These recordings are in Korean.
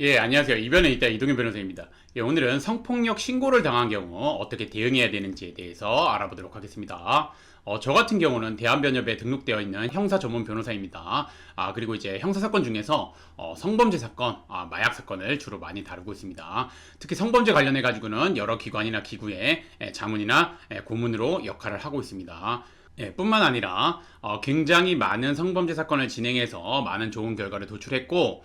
예, 안녕하세요. 이변에 있다 이동현 변호사입니다. 예, 오늘은 성폭력 신고를 당한 경우 어떻게 대응해야 되는지에 대해서 알아보도록 하겠습니다. 저 같은 경우는 대한변협에 등록되어 있는 형사 전문 변호사입니다. 그리고 이제 형사사건 중에서 성범죄 사건, 마약 사건을 주로 많이 다루고 있습니다. 특히 성범죄 관련해가지고는 여러 기관이나 기구의 자문이나 고문으로 역할을 하고 있습니다. 뿐만 아니라 굉장히 많은 성범죄 사건을 진행해서 많은 좋은 결과를 도출했고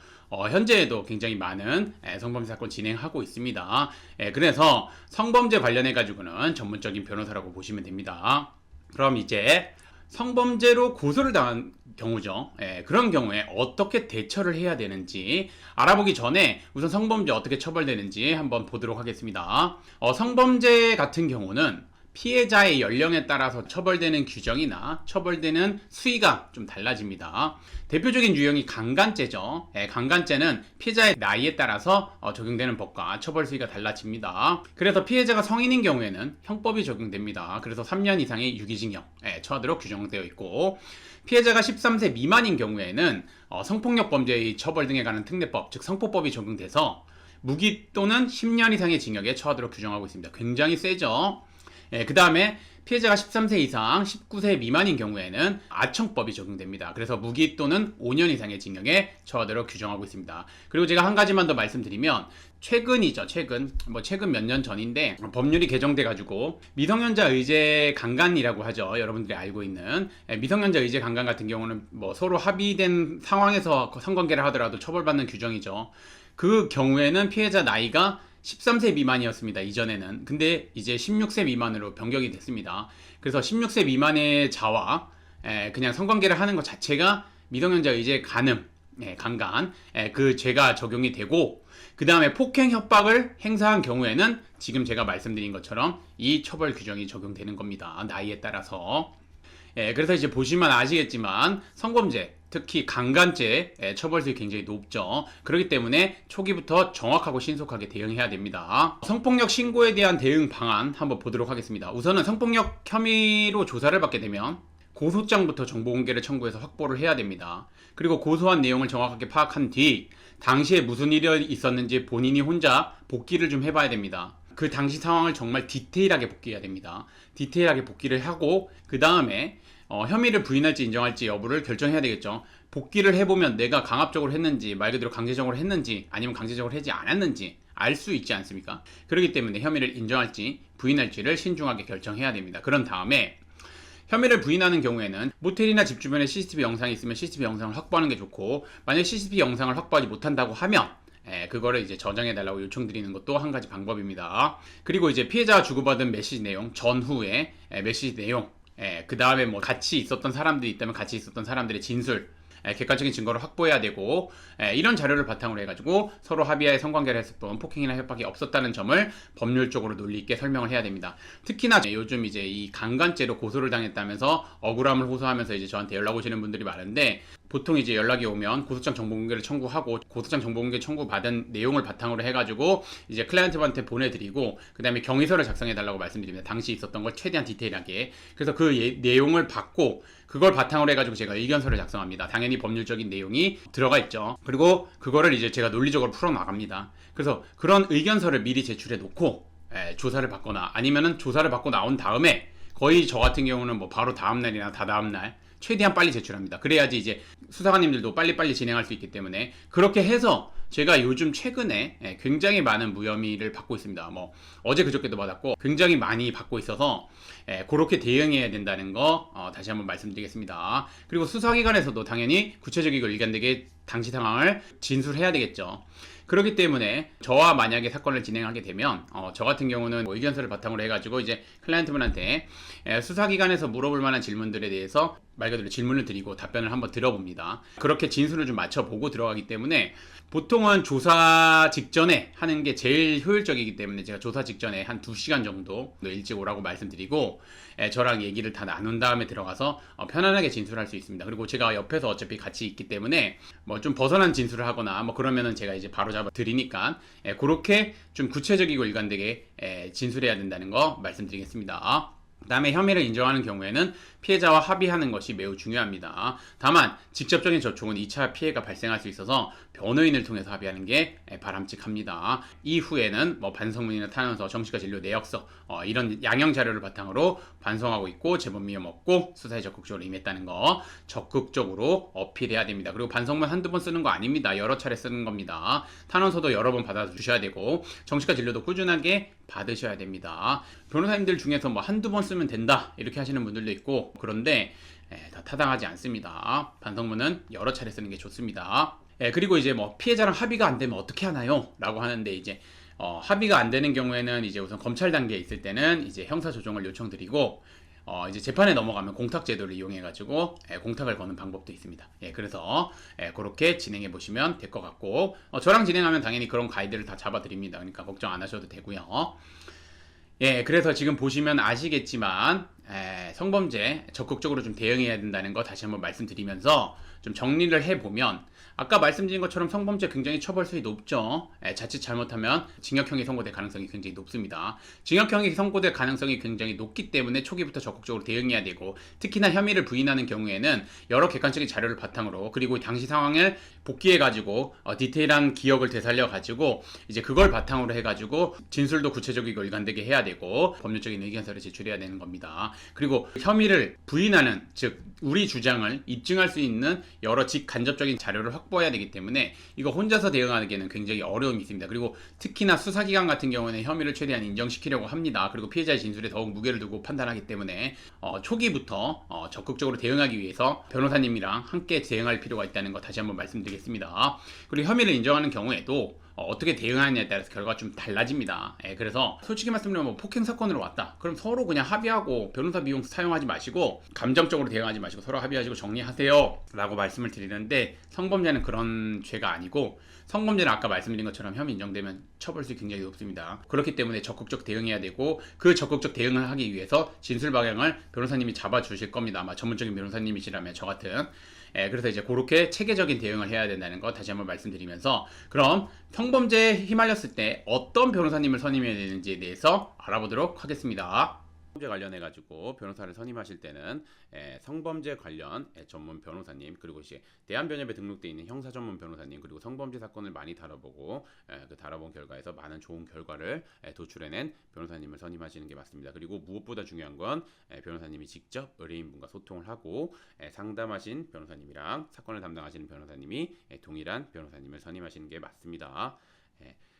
현재에도 굉장히 많은 성범죄 사건 진행하고 있습니다. 그래서 성범죄 관련해 가지고는 전문적인 변호사라고 보시면 됩니다. 그럼 이제 성범죄로 고소를 당한 경우죠. 그런 경우에 어떻게 대처를 해야 되는지 알아보기 전에 우선 성범죄 어떻게 처벌되는지 한번 보도록 하겠습니다. 성범죄 같은 경우는 피해자의 연령에 따라서 처벌되는 규정이나 처벌되는 수위가 좀 달라집니다. 대표적인 유형이 강간죄죠. 강간죄는 피해자의 나이에 따라서 적용되는 법과 처벌 수위가 달라집니다. 그래서 피해자가 성인인 경우에는 형법이 적용됩니다. 그래서 3년 이상의 유기징역 처하도록 규정되어 있고, 피해자가 13세 미만인 경우에는 성폭력 범죄의 처벌 등에 관한 특례법, 즉 성폭법이 적용돼서 무기 또는 10년 이상의 징역에 처하도록 규정하고 있습니다. 굉장히 세죠. 그 다음에 피해자가 13세 이상 19세 미만인 경우에는 아청법이 적용됩니다. 그래서 무기 또는 5년 이상의 징역에 처하도록 규정하고 있습니다. 그리고 제가 한 가지만 더 말씀드리면 최근이죠. 최근 몇 년 전인데 법률이 개정돼 가지고 미성년자 의제 강간이라고 하죠. 여러분들이 알고 있는 미성년자 의제 강간 같은 경우는 서로 합의된 상황에서 성관계를 하더라도 처벌받는 규정이죠. 그 경우에는 피해자 나이가 13세 미만이었습니다. 이전에는. 근데 이제 16세 미만으로 변경이 됐습니다. 그래서 16세 미만의 자와 그냥 성관계를 하는 것 자체가 미성년자 의제 강간, 그 죄가 적용이 되고, 그 다음에 폭행 협박을 행사한 경우에는 지금 제가 말씀드린 것처럼 이 처벌 규정이 적용되는 겁니다. 나이에 따라서. 그래서 이제 보시면 아시겠지만 성범죄, 특히 강간죄 처벌수위 굉장히 높죠. 그렇기 때문에 초기부터 정확하고 신속하게 대응해야 됩니다. 성폭력 신고에 대한 대응 방안 한번 보도록 하겠습니다. 우선은 성폭력 혐의로 조사를 받게 되면 고소장부터 정보공개를 청구해서 확보를 해야 됩니다. 그리고 고소한 내용을 정확하게 파악한 뒤 당시에 무슨 일이 있었는지 본인이 혼자 복기를 좀 해봐야 됩니다. 그 당시 상황을 정말 디테일하게 복기해야 됩니다. 디테일하게 복기를 하고 그 다음에 혐의를 부인할지 인정할지 여부를 결정해야 되겠죠. 복기를 해보면 내가 강압적으로 했는지, 말 그대로 강제적으로 했는지, 아니면 강제적으로 하지 않았는지 알 수 있지 않습니까? 그렇기 때문에 혐의를 인정할지 부인할지를 신중하게 결정해야 됩니다. 그런 다음에 혐의를 부인하는 경우에는 모텔이나 집 주변에 CCTV 영상이 있으면 CCTV 영상을 확보하는 게 좋고, 만약 CCTV 영상을 확보하지 못한다고 하면 그거를 이제 저장해달라고 요청드리는 것도 한 가지 방법입니다. 그리고 이제 피해자가 주고받은 메시지 내용, 전후에 메시지 내용, 그 다음에 같이 있었던 사람들이 있다면 같이 있었던 사람들의 진술, 객관적인 증거를 확보해야 되고, 이런 자료를 바탕으로 해가지고 서로 합의하에 성관계를 했을 뿐 폭행이나 협박이 없었다는 점을 법률적으로 논리 있게 설명을 해야 됩니다. 특히나 요즘 이제 이 강간죄로 고소를 당했다면서 억울함을 호소하면서 이제 저한테 연락 오시는 분들이 많은데, 보통 이제 연락이 오면 고소장 정보공개를 청구하고, 고소장 정보공개 청구받은 내용을 바탕으로 해가지고 이제 클라이언트한테 보내드리고, 그 다음에 경위서를 작성해달라고 말씀드립니다. 당시 있었던 걸 최대한 디테일하게. 그래서 그 내용을 받고 그걸 바탕으로 해가지고 제가 의견서를 작성합니다. 당연히 법률적인 내용이 들어가 있죠. 그리고 그거를 이제 제가 논리적으로 풀어나갑니다. 그래서 그런 의견서를 미리 제출해 놓고 조사를 받거나, 아니면은 조사를 받고 나온 다음에 거의 저 같은 경우는 바로 다음날이나 다다음날 최대한 빨리 제출합니다. 그래야지 이제 수사관님들도 빨리빨리 진행할 수 있기 때문에. 그렇게 해서 제가 요즘 최근에 굉장히 많은 무혐의를 받고 있습니다. 어제 그저께도 받았고 굉장히 많이 받고 있어서 그렇게 대응해야 된다는 거 다시 한번 말씀드리겠습니다. 그리고 수사기관에서도 당연히 구체적이고 일관되게 당시 상황을 진술해야 되겠죠. 그렇기 때문에 저와 만약에 사건을 진행하게 되면 저 같은 경우는 의견서를 바탕으로 해가지고 이제 클라이언트분한테 수사기관에서 물어볼 만한 질문들에 대해서 말 그대로 질문을 드리고 답변을 한번 들어봅니다. 그렇게 진술을 좀 맞춰보고 들어가기 때문에 보통은 조사 직전에 하는 게 제일 효율적이기 때문에 제가 조사 직전에 한 2시간 정도 일찍 오라고 말씀드리고 저랑 얘기를 다 나눈 다음에 들어가서 편안하게 진술할 수 있습니다. 그리고 제가 옆에서 어차피 같이 있기 때문에 좀 벗어난 진술을 하거나 그러면은 제가 이제 바로 잡아 드리니까 그렇게 좀 구체적이고 일관되게 진술해야 된다는 거 말씀드리겠습니다. 그다음에 혐의를 인정하는 경우에는 피해자와 합의하는 것이 매우 중요합니다. 다만 직접적인 접촉은 2차 피해가 발생할 수 있어서 변호인을 통해서 합의하는 게 바람직합니다. 이후에는 뭐 반성문이나 탄원서, 정식과 진료 내역서 이런 양형 자료를 바탕으로 반성하고 있고 재범위험 없고 수사에 적극적으로 임했다는 거 적극적으로 어필해야 됩니다. 그리고 반성문 한두 번 쓰는 거 아닙니다. 여러 차례 쓰는 겁니다. 탄원서도 여러 번 받아주셔야 되고 정식과 진료도 꾸준하게 받으셔야 됩니다. 변호사님들 중에서 뭐 한두 번 쓰면 된다 이렇게 하시는 분들도 있고 그런데 다 타당하지 않습니다. 반성문은 여러 차례 쓰는 게 좋습니다. 그리고 이제 뭐 피해자랑 합의가 안 되면 어떻게 하나요? 라고 하는데 이제 합의가 안 되는 경우에는 이제 우선 검찰 단계에 있을 때는 이제 형사 조정을 요청드리고 이제 재판에 넘어가면 공탁 제도를 이용해 가지고 공탁을 거는 방법도 있습니다. 그래서 그렇게 진행해 보시면 될 것 같고 저랑 진행하면 당연히 그런 가이드를 다 잡아 드립니다. 그러니까 걱정 안 하셔도 되고요. 그래서 지금 보시면 아시겠지만 성범죄 적극적으로 좀 대응해야 된다는 거 다시 한번 말씀드리면서 좀 정리를 해보면 아까 말씀드린 것처럼 성범죄 굉장히 처벌수위 높죠. 자칫 잘못하면 징역형이 선고될 가능성이 굉장히 높습니다. 징역형이 선고될 가능성이 굉장히 높기 때문에 초기부터 적극적으로 대응해야 되고 특히나 혐의를 부인하는 경우에는 여러 객관적인 자료를 바탕으로 그리고 당시 상황을 복기해가지고 디테일한 기억을 되살려가지고 이제 그걸 바탕으로 해가지고 진술도 구체적이고 일관되게 해야 되고 법률적인 의견서를 제출해야 되는 겁니다. 그리고 혐의를 부인하는 즉 우리 주장을 입증할 수 있는 여러 직간접적인 자료를 확보해야 되기 때문에 이거 혼자서 대응하기에는 굉장히 어려움이 있습니다. 그리고 특히나 수사기관 같은 경우는 혐의를 최대한 인정시키려고 합니다. 그리고 피해자의 진술에 더욱 무게를 두고 판단하기 때문에 초기부터 적극적으로 대응하기 위해서 변호사님이랑 함께 대응할 필요가 있다는 거 다시 한번 말씀드리겠습니다. 그리고 혐의를 인정하는 경우에도 어떻게 대응하느냐에 따라서 결과가 좀 달라집니다. 그래서 솔직히 말씀드리면 뭐 폭행 사건으로 왔다. 그럼 서로 그냥 합의하고 변호사 비용 사용하지 마시고 감정적으로 대응하지 마시고 서로 합의하시고 정리하세요 라고 말씀을 드리는데 성범죄는 그런 죄가 아니고 성범죄는 아까 말씀드린 것처럼 혐의 인정되면 처벌수위 굉장히 높습니다. 그렇기 때문에 적극적 대응해야 되고 그 적극적 대응을 하기 위해서 진술 방향을 변호사님이 잡아주실 겁니다. 아마 전문적인 변호사님이시라면 저 같은 그래서 이제 그렇게 체계적인 대응을 해야 된다는 거 다시 한번 말씀드리면서 그럼 성범죄에 휘말렸을 때 어떤 변호사님을 선임해야 되는지에 대해서 알아보도록 하겠습니다. 성범죄 관련해 가지고 변호사를 선임하실 때는 성범죄 관련 전문 변호사님 그리고 이제 대한변협에 등록되어 있는 형사 전문 변호사님 그리고 성범죄 사건을 많이 다뤄보고 그 다뤄본 결과에서 많은 좋은 결과를 도출해낸 변호사님을 선임하시는 게 맞습니다. 그리고 무엇보다 중요한 건 변호사님이 직접 의뢰인분과 소통을 하고 상담하신 변호사님이랑 사건을 담당하시는 변호사님이 동일한 변호사님을 선임하시는 게 맞습니다.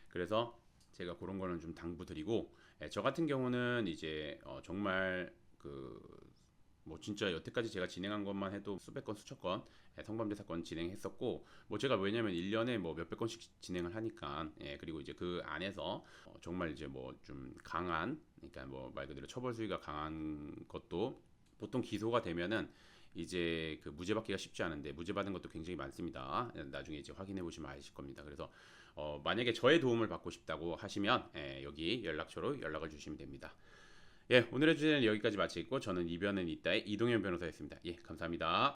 그래서 제가 그런 거는 좀 당부드리고 저 같은 경우는 이제 정말 뭐 진짜 여태까지 제가 진행한 것만 해도 수백 건 수천 건 성범죄 사건 진행했었고 뭐 제가 왜냐면 1년에 뭐 몇백 건씩 진행을 하니까 그리고 이제 그 안에서 정말 이제 뭐 좀 강한 그러니까 뭐 말 그대로 처벌 수위가 강한 것도 보통 기소가 되면은 이제 그 무죄 받기가 쉽지 않은데 무죄 받은 것도 굉장히 많습니다. 나중에 이제 확인해 보시면 아실 겁니다. 그래서 만약에 저의 도움을 받고 싶다고 하시면 여기 연락처로 연락을 주시면 됩니다. 오늘의 주제는 여기까지 마치겠고 저는 이변은 있다의 이동현 변호사였습니다. 감사합니다.